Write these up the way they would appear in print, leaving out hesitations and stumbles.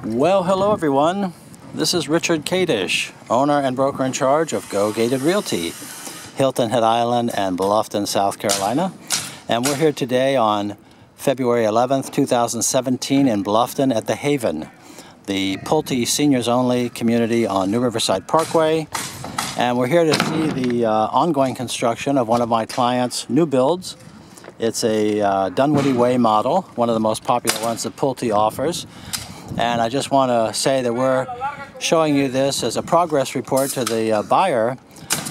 Well, hello everyone. This is Richard Kadish, owner and broker in charge of Go Gated Realty, Hilton Head Island and Bluffton, South Carolina. And we're here today on February 11th, 2017 in Bluffton at the Haven, the Pulte Seniors Only community on New Riverside Parkway. And we're here to see the ongoing construction of one of my clients' new builds. It's a Dunwoody Way model, one of the most popular ones that Pulte offers. And I just want to say that we're showing you this as a progress report to the buyer,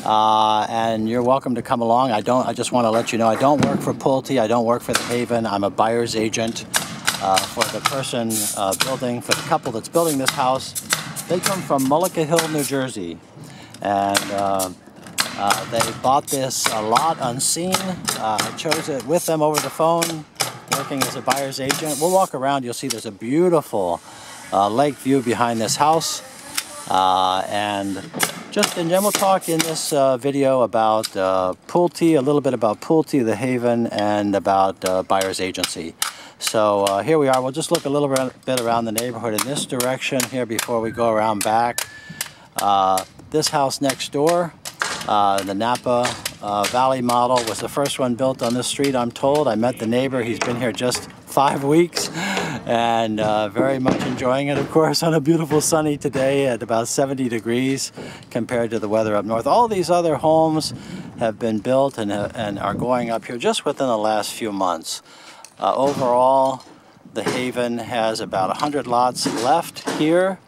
and you're welcome to come along. I just want to let you know I don't work for Pulte, I don't work for the Haven. I'm a buyer's agent for the person building, for the couple that's building this house. They come from Mullica Hill, New Jersey, and they bought this a lot unseen. I chose it with them over the phone, working as a buyer's agent. We'll walk around. You'll see there's a beautiful lake view behind this house, and then we'll talk in this video about Pulte, a little bit about Pulte, the Haven, and about buyer's agency. So here we are. We'll just look a little bit around the neighborhood in this direction here before we go around back. This house next door, the Napa Valley model, was the first one built on this street, I'm told. I met the neighbor. He's been here just 5 weeks and very much enjoying it, of course, on a beautiful sunny today at about 70 degrees compared to the weather up north. All these other homes have been built and are going up here just within the last few months. Overall, the Haven has about 100 lots left here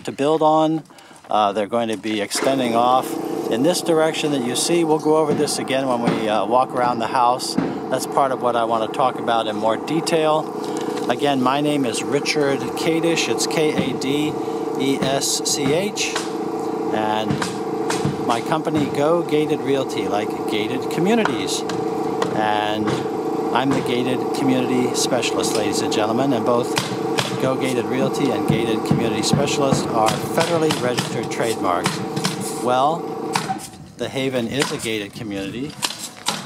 to build on. They're going to be extending off in this direction that you see. We'll go over this again when we walk around the house. That's part of what I want to talk about in more detail. Again, my name is Richard Kadish. It's K-A-D-E-S-C-H. And my company, Go Gated Realty, like gated communities. And I'm the gated community specialist, ladies and gentlemen, and both Go Gated Realty and Gated Community Specialist are federally registered trademarks. Well, the Haven is a gated community,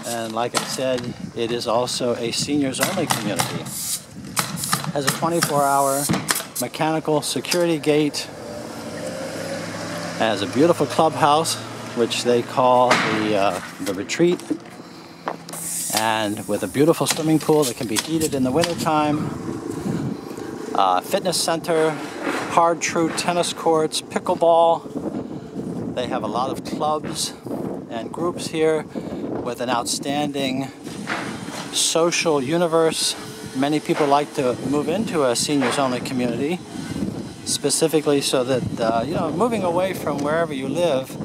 and like I said, it is also a seniors only community. It has a 24-hour mechanical security gate, has a beautiful clubhouse, which they call the retreat, and with a beautiful swimming pool that can be heated in the wintertime. Fitness center, Hard-Tru tennis courts, pickleball. They have a lot of clubs and groups here with an outstanding social universe. Many people like to move into a seniors-only community, specifically so that, moving away from wherever you live,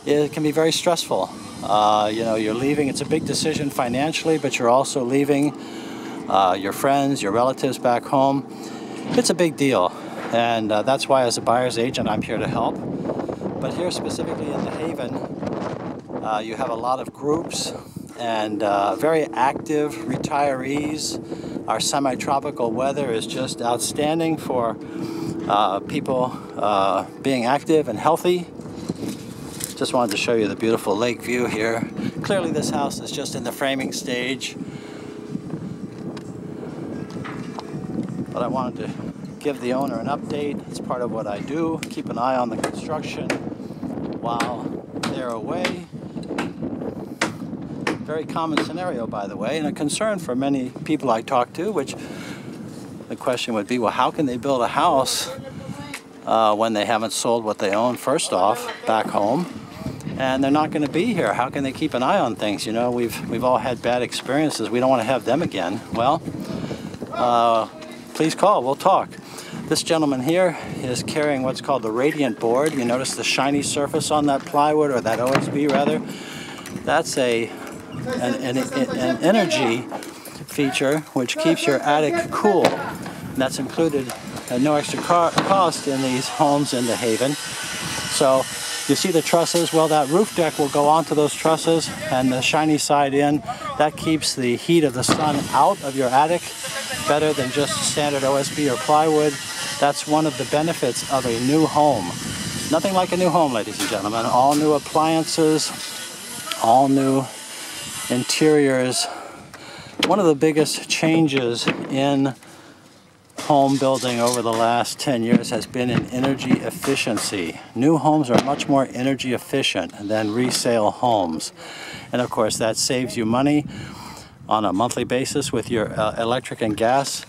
it can be very stressful. You're leaving, it's a big decision financially, but you're also leaving your friends, your relatives back home. It's a big deal, and that's why as a buyer's agent I'm here to help. But here specifically in the Haven, you have a lot of groups and very active retirees. Our semi-tropical weather is just outstanding for people being active and healthy. Just wanted to show you the beautiful lake view here. Clearly this house is just in the framing stage, but I wanted to give the owner an update. It's part of what I do, keep an eye on the construction while they're away. Very common scenario, by the way, and a concern for many people I talk to, which the question would be, well, how can they build a house when they haven't sold what they own, first off, back home, and they're not going to be here? How can they keep an eye on things? You know, we've all had bad experiences. We don't want to have them again. Well, please call. We'll talk. This gentleman here is carrying what's called the radiant board. You notice the shiny surface on that plywood, or that OSB rather. That's an energy feature which keeps your attic cool. And that's included at no extra cost in these homes in the Haven. So you see the trusses? Well, that roof deck will go onto those trusses, and the shiny side in. That keeps the heat of the sun out of your attic better than just standard OSB or plywood. That's one of the benefits of a new home. Nothing like a new home, ladies and gentlemen. All new appliances, all new interiors. One of the biggest changes in home building over the last 10 years has been in energy efficiency. New homes are much more energy efficient than resale homes. And of course that saves you money on a monthly basis with your electric and gas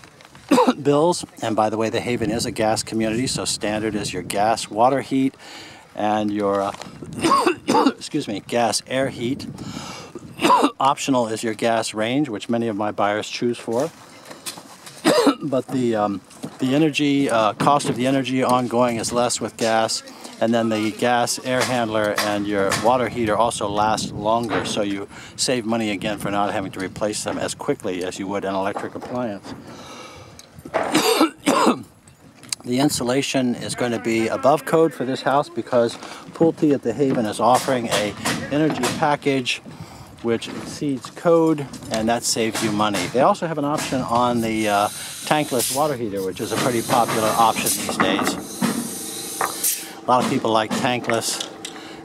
bills. And by the way, the Haven is a gas community, so standard is your gas water heat and your excuse me, gas air heat. Optional is your gas range, which many of my buyers choose for. But the energy cost of the energy ongoing is less with gas, and then the gas air handler and your water heater also last longer, so you save money again for not having to replace them as quickly as you would an electric appliance. The insulation is going to be above code for this house because Pulte at the Haven is offering a energy package which exceeds code, and that saves you money. They also have an option on the tankless water heater, which is a pretty popular option these days. A lot of people like tankless,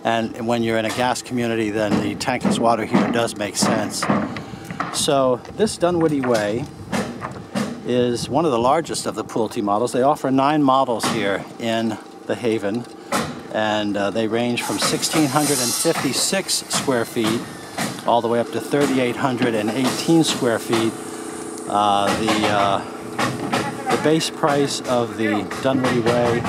and when you're in a gas community, then the tankless water heater does make sense. So this Dunwoody Way is one of the largest of the Pulte models. They offer 9 models here in the Haven, and they range from 1,656 square feet all the way up to 3,818 square feet. The base price of the Dunwoody Way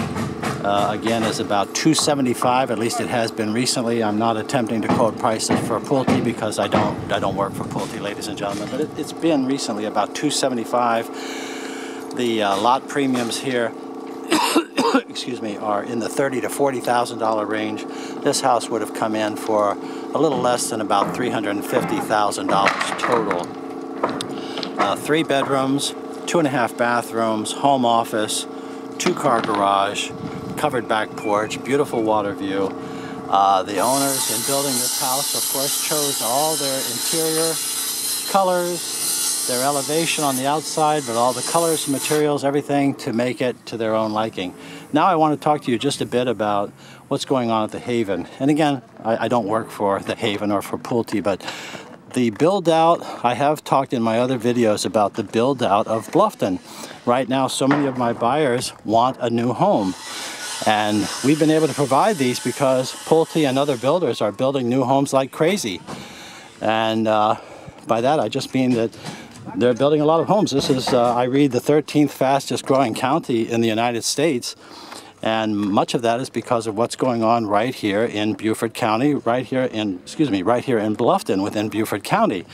again is about $275. At least it has been recently. I'm not attempting to quote prices for Pulte because I don't work for Pulte, ladies and gentlemen, but it's been recently about $275. The lot premiums here excuse me, are in the $30,000 to $40,000 range. This house would have come in for a little less than about $350,000 total. 3 bedrooms, 2.5 bathrooms, home office, 2-car garage, covered back porch, beautiful water view. The owners in building this house, of course, chose all their interior colors, their elevation on the outside, but all the colors, materials, everything to make it to their own liking. Now I want to talk to you just a bit about what's going on at the Haven. And again, I don't work for the Haven or for Pulte, but the build out, I have talked in my other videos about the build out of Bluffton. Right now, so many of my buyers want a new home. And we've been able to provide these because Pulte and other builders are building new homes like crazy. And by that, I just mean that they're building a lot of homes. This is, I read, the 13th fastest growing county in the United States. And much of that is because of what's going on right here in Beaufort County, right here in Bluffton within Beaufort County.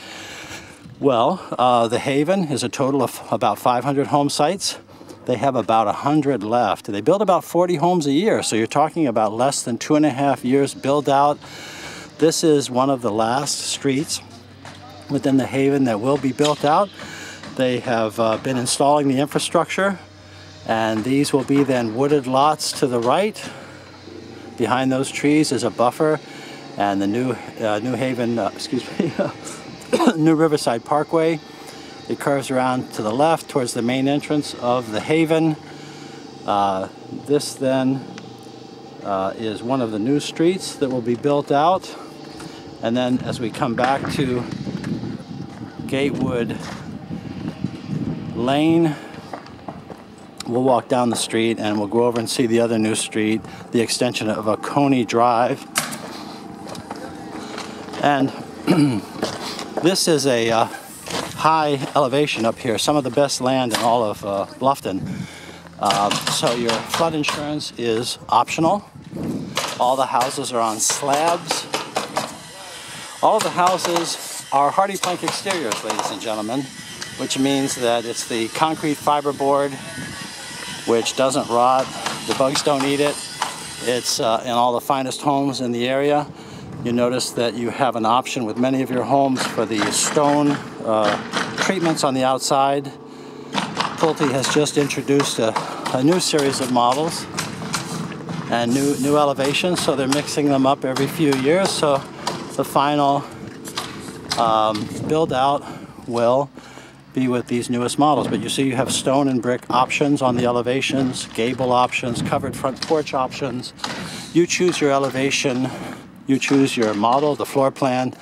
Well, the Haven is a total of about 500 home sites. They have about 100 left. They build about 40 homes a year, so you're talking about less than 2.5 years build out. This is one of the last streets within the Haven that will be built out. They have been installing the infrastructure, and these will be then wooded lots to the right. Behind those trees is a buffer, and the new New Riverside Parkway. It curves around to the left towards the main entrance of the Haven. This then is one of the new streets that will be built out. And then as we come back to Gatewood Lane, we'll walk down the street and we'll go over and see the other new street, the extension of Oconee Drive. And this is a high elevation up here, some of the best land in all of Bluffton. So your flood insurance is optional. All the houses are on slabs. All of the houses are hardy plank exteriors, ladies and gentlemen, which means that it's the concrete fiberboard which doesn't rot, the bugs don't eat it. It's in all the finest homes in the area. You notice that you have an option with many of your homes for the stone treatments on the outside. Pulte has just introduced a new series of models and new elevations, so they're mixing them up every few years. So the final build out will be with these newest models. But you see you have stone and brick options on the elevations, gable options, covered front porch options. You choose your elevation, you choose your model, the floor plan,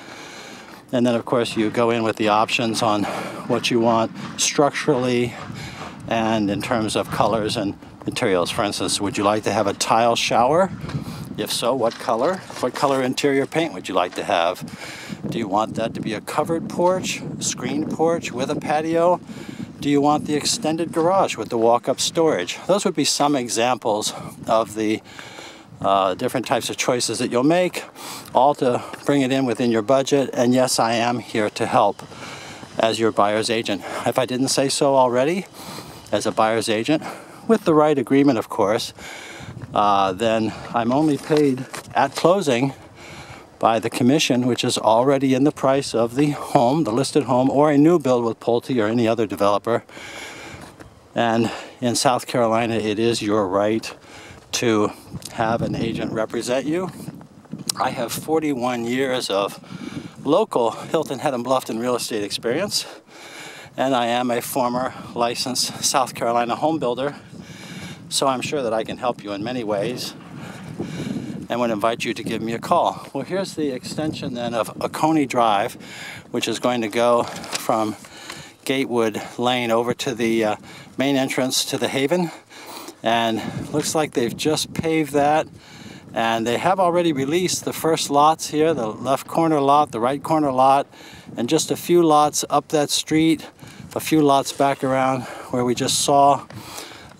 and then of course you go in with the options on what you want structurally and in terms of colors and materials. For instance, would you like to have a tile shower? If so, what color? What color interior paint would you like to have? Do you want that to be a covered porch, screened porch with a patio? Do you want the extended garage with the walk-up storage? Those would be some examples of the different types of choices that you'll make, all to bring it in within your budget. And yes, I am here to help as your buyer's agent. If I didn't say so already, as a buyer's agent, with the right agreement, of course, then I'm only paid at closing by the commission, which is already in the price of the home, the listed home, or a new build with Pulte or any other developer. And in South Carolina, it is your right to have an agent represent you. I have 41 years of local Hilton Head and Bluffton real estate experience, and I am a former licensed South Carolina home builder, so I'm sure that I can help you in many ways and would invite you to give me a call. Well, here's the extension then of Oconee Drive, which is going to go from Gatewood Lane over to the main entrance to the Haven. And looks like they've just paved that, and they have already released the first lots here, the left corner lot, the right corner lot, and just a few lots up that street, a few lots back around where we just saw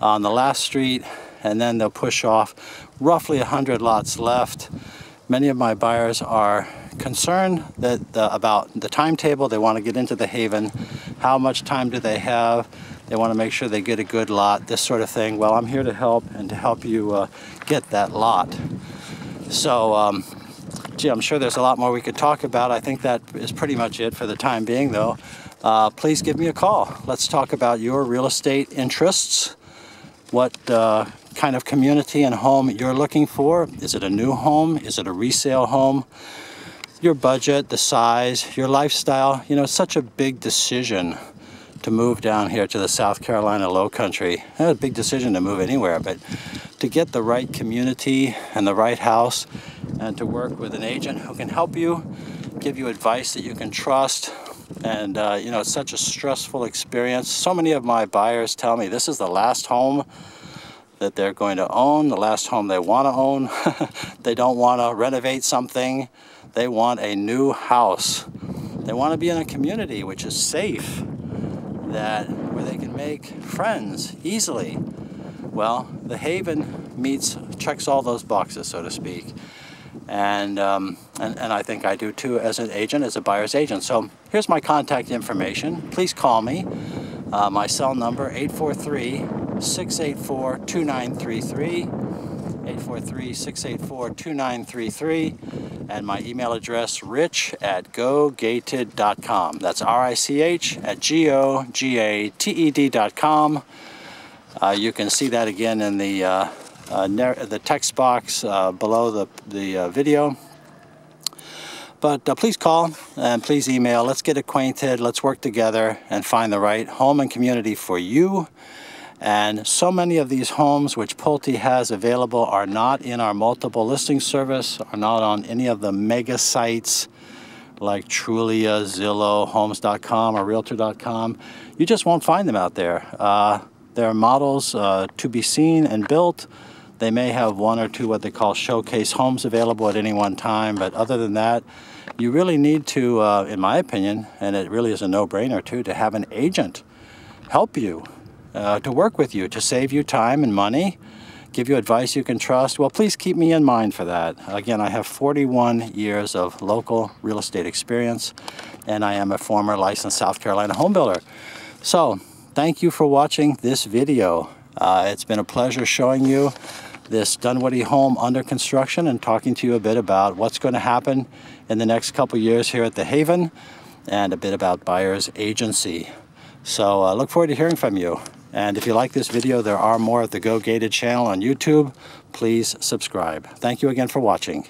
on the last street, and then they'll push off roughly 100 lots left. Many of my buyers are concerned that about the timetable. They want to get into the Haven. How much time do they have? They want to make sure they get a good lot, this sort of thing. Well, I'm here to help and to help you get that lot. So, gee, I'm sure there's a lot more we could talk about. I think that is pretty much it for the time being, though. Please give me a call. Let's talk about your real estate interests. What kind of community and home you're looking for. Is it a new home? Is it a resale home? Your budget, the size, your lifestyle. You know, it's such a big decision to move down here to the South Carolina Low Country. It's a big decision to move anywhere, but to get the right community and the right house and to work with an agent who can help you, give you advice that you can trust. And you know, it's such a stressful experience. So many of my buyers tell me this is the last home that they're going to own, the last home they want to own. They don't want to renovate something. They want a new house. They want to be in a community which is safe, where they can make friends easily. Well, the Haven checks all those boxes, so to speak. And I think I do too as an agent, as a buyer's agent. So here's my contact information. Please call me. My cell number, 843-684-2933. 843-684-2933. And my email address, rich@gogated.com. That's RICH@GOGATED.com. You can see that again in the text box below the video. But please call and please email. Let's get acquainted. Let's work together and find the right home and community for you. And so many of these homes which Pulte has available are not in our multiple listing service, are not on any of the mega sites like Trulia, Zillow, Homes.com, or Realtor.com. You just won't find them out there. There are models to be seen and built. They may have one or two what they call showcase homes available at any one time, but other than that, you really need to, in my opinion, and it really is a no-brainer too, to have an agent help you, to work with you, to save you time and money, give you advice you can trust. Well, please keep me in mind for that. Again, I have 41 years of local real estate experience, and I am a former licensed South Carolina home builder. So, thank you for watching this video. It's been a pleasure showing you this Dunwoody home under construction and talking to you a bit about what's going to happen in the next couple years here at the Haven and a bit about buyer's agency. So I look forward to hearing from you. And if you like this video, there are more at the Go Gated channel on YouTube. Please subscribe. Thank you again for watching.